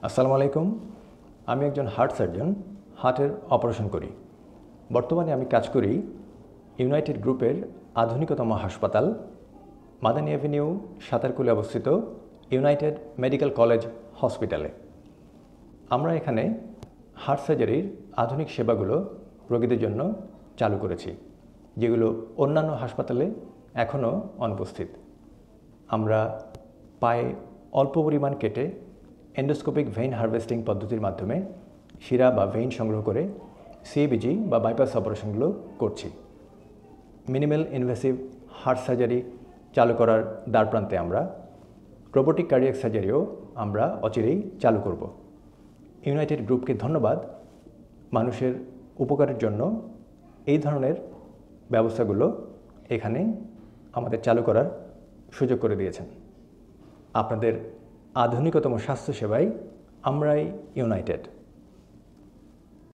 আসসালামু আলাইকুম। আমি একজন হার্ট সার্জন, হার্টের অপারেশন করি। বর্তমানে আমি কাজ করি ইউনাইটেড গ্রুপের আধুনিকতম হাসপাতাল মাদানী অ্যাভিনিউ সাতারকুলে অবস্থিত ইউনাইটেড মেডিকেল কলেজ হসপিটালে। আমরা এখানে হার্ট সার্জারির আধুনিক সেবাগুলো রোগীদের জন্য চালু করেছি, যেগুলো অন্যান্য হাসপাতালে এখনও অনুপস্থিত। আমরা পায়ে অল্প পরিমাণ কেটে এন্ডোস্কোপিক ভেইন হারভেস্টিং পদ্ধতির মাধ্যমে শিরা বা ভেইন সংগ্রহ করে সিএবিজি বা বাইপাস অপারেশনগুলো করছি। মিনিমাল ইনভেসিভ হার্ট সার্জারি চালু করার দ্বারপ্রান্তে আমরা রোবোটিক কার্ডিয়াক সার্জারিও আমরা অচিরেই চালু করব। ইউনাইটেড গ্রুপকে ধন্যবাদ মানুষের উপকারের জন্য এই ধরনের ব্যবস্থাগুলো এখানে আমাদের চালু করার সুযোগ করে দিয়েছেন। আপনাদের আধুনিকতম স্বাস্থ্যসেবায় আমরাই ইউনাইটেড।